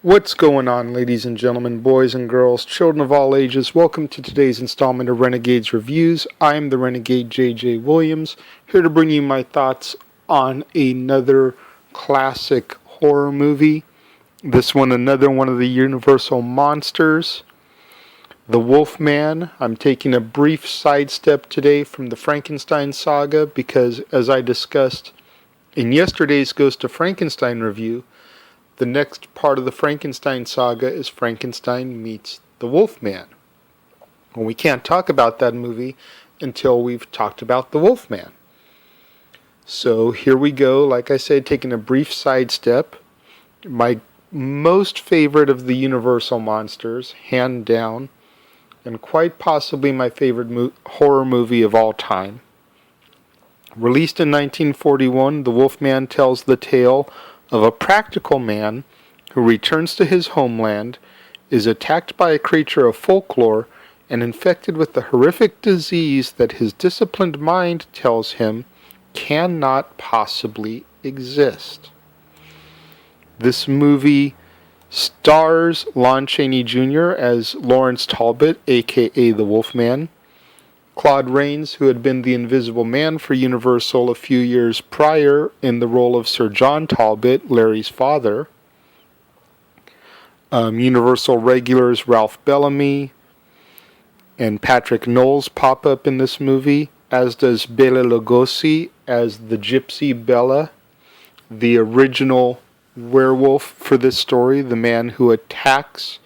What's going on, ladies and gentlemen, boys and girls, children of all ages? Welcome to today's installment of Renegades Reviews. I'm the Renegade J.J. Williams, here to bring you my thoughts on another classic horror movie. This one, another one of the Universal monsters, the Wolfman. I'm taking a brief sidestep today from the Frankenstein Saga because, as I discussed in yesterday's Ghost of Frankenstein review, the next part of the Frankenstein Saga is Frankenstein meets the Wolfman. Well, we can't talk about that movie until we've talked about the Wolfman. So here we go, like I said, taking a brief sidestep. My most favorite of the Universal monsters, hand down, and quite possibly my favorite horror movie of all time. Released in 1941, The Wolfman tells the tale of a practical man who returns to his homeland, is attacked by a creature of folklore, and infected with the horrific disease that his disciplined mind tells him cannot possibly exist. This movie stars Lon Chaney Jr. as Lawrence Talbot, aka the Wolfman, Claude Rains, who had been the Invisible Man for Universal a few years prior in the role of Sir John Talbot, Larry's father. Universal regulars Ralph Bellamy and Patrick Knowles pop up in this movie, as does Bela Lugosi as the Gypsy Bela, the original werewolf for this story, the man who attacks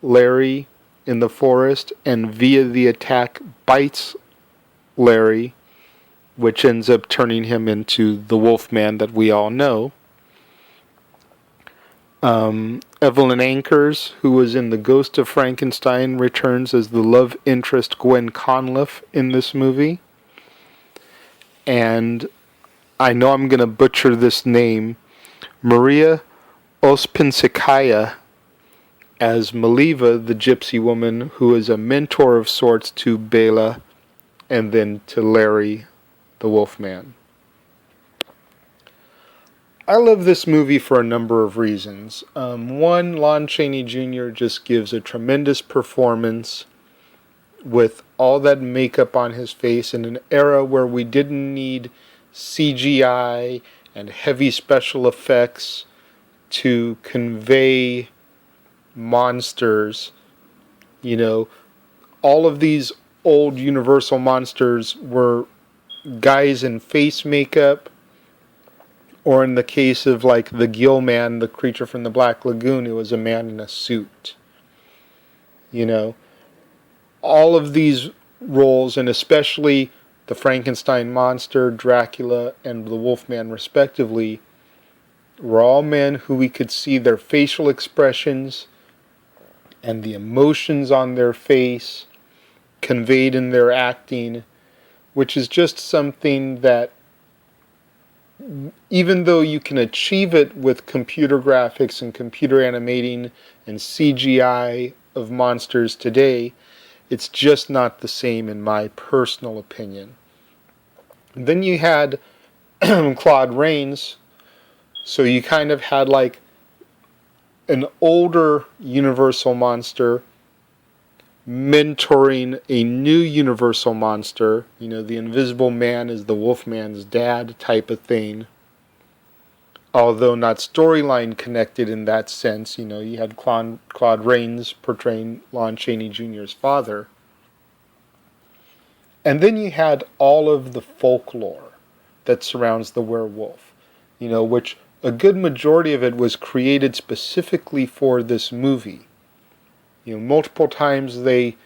Larry in the forest and via the attack bites Larry, which ends up turning him into the Wolfman that we all know. Evelyn Ankers, who was in The Ghost of Frankenstein, returns as the love interest Gwen Conliffe in this movie. And I know I'm going to butcher this name, Maria Ospinskaya as Maliva, the gypsy woman, who is a mentor of sorts to Bela and then to Larry, the Wolfman. I love this movie for a number of reasons. One, Lon Chaney Jr. just gives a tremendous performance with all that makeup on his face in an era where we didn't need CGI and heavy special effects to convey monsters. You know, all of these old Universal monsters were guys in face makeup, or in the case of like the Gill Man, the creature from the Black Lagoon, it was a man in a suit. You know, all of these roles, and especially the Frankenstein monster, Dracula, and the Wolfman respectively, were all men who we could see their facial expressions and the emotions on their face conveyed in their acting, which is just something that, even though you can achieve it with computer graphics and computer animating and CGI of monsters today, it's just not the same in my personal opinion. And then you had Claude Rains, so you kind of had like an older Universal monster mentoring a new Universal monster. You know, the Invisible Man is the Wolfman's dad type of thing. Although not storyline connected in that sense. You know, you had Claude Rains portraying Lon Chaney Jr.'s father. And then you had all of the folklore that surrounds the werewolf. You know, which a good majority of it was created specifically for this movie. You know, multiple times they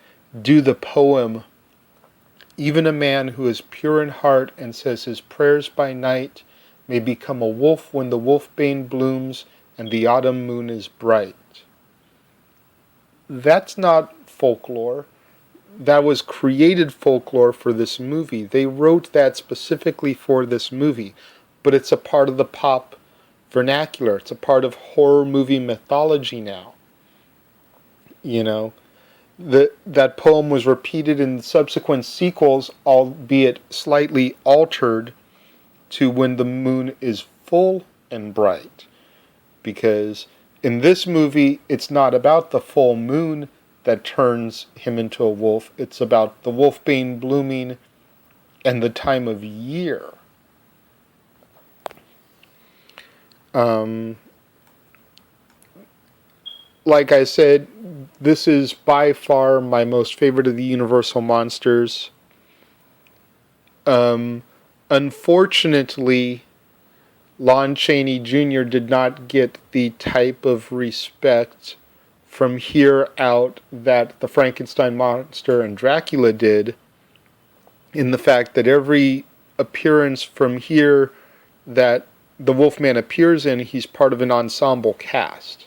do the poem, even a man who is pure in heart and says his prayers by night may become a wolf when the wolfbane blooms and the autumn moon is bright. That's not folklore. That was created folklore for this movie. They wrote that specifically for this movie, but it's a part of the pop vernacular. It's a part of horror movie mythology now. You know, that poem was repeated in subsequent sequels, albeit slightly altered to when the moon is full and bright, because In this movie, it's not about the full moon that turns him into a wolf. It's about the wolfbane blooming and the time of year. Like I said, this is by far my most favorite of the Universal monsters. Unfortunately, Lon Chaney Jr. did not get the type of respect from here out that the Frankenstein monster and Dracula did, in the fact that every appearance from here that the Wolfman appears in, he's part of an ensemble cast.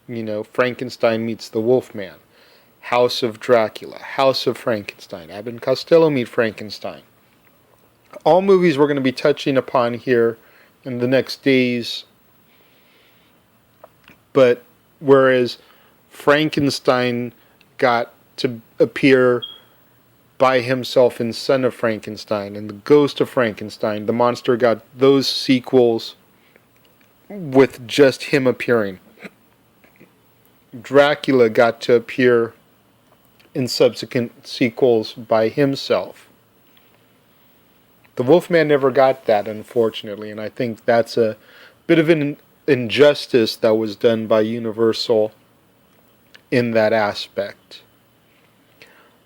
You know, Frankenstein meets the Wolfman, House of Dracula, House of Frankenstein, Abbott and Costello meet Frankenstein. All movies we're going to be touching upon here in the next days. But whereas Frankenstein got to appear by himself in Son of Frankenstein and the Ghost of Frankenstein, the monster got those sequels with just him appearing. Dracula got to appear in subsequent sequels by himself. The Wolfman never got that, unfortunately, and I think that's a bit of an injustice that was done by Universal in that aspect.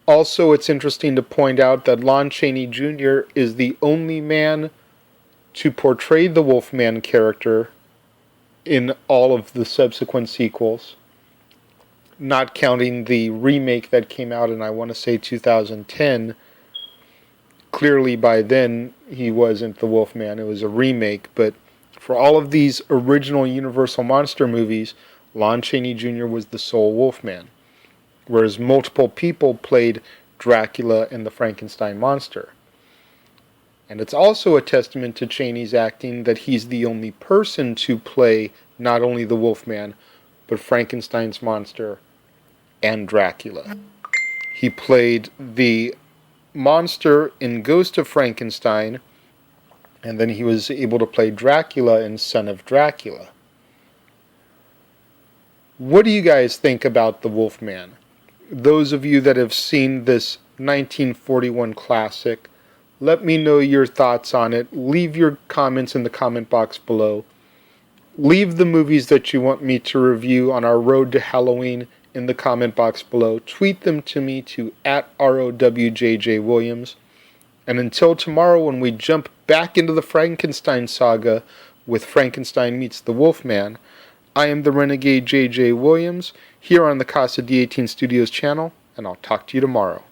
Also, it's interesting to point out that Lon Chaney Jr. is the only man to portray the Wolfman character in all of the subsequent sequels, not counting the remake that came out in, I want to say, 2010. Clearly by then he wasn't the Wolfman, it was a remake, but for all of these original Universal monster movies, Lon Chaney Jr. was the sole Wolfman, whereas multiple people played Dracula and the Frankenstein monster. And it's also a testament to Chaney's acting that he's the only person to play not only the Wolfman, but Frankenstein's monster and Dracula. He played the monster in Ghost of Frankenstein, and then he was able to play Dracula in Son of Dracula. What do you guys think about the Wolfman? Those of you that have seen this 1941 classic, let me know your thoughts on it. Leave your comments in the comment box below. Leave the movies that you want me to review on our road to Halloween in the comment box below. Tweet them to me to @ROWJJWilliams. And until tomorrow, when we jump back into the Frankenstein Saga with Frankenstein meets the Wolfman, I am the Renegade JJ Williams here on the Casa D18 Studios channel, and I'll talk to you tomorrow.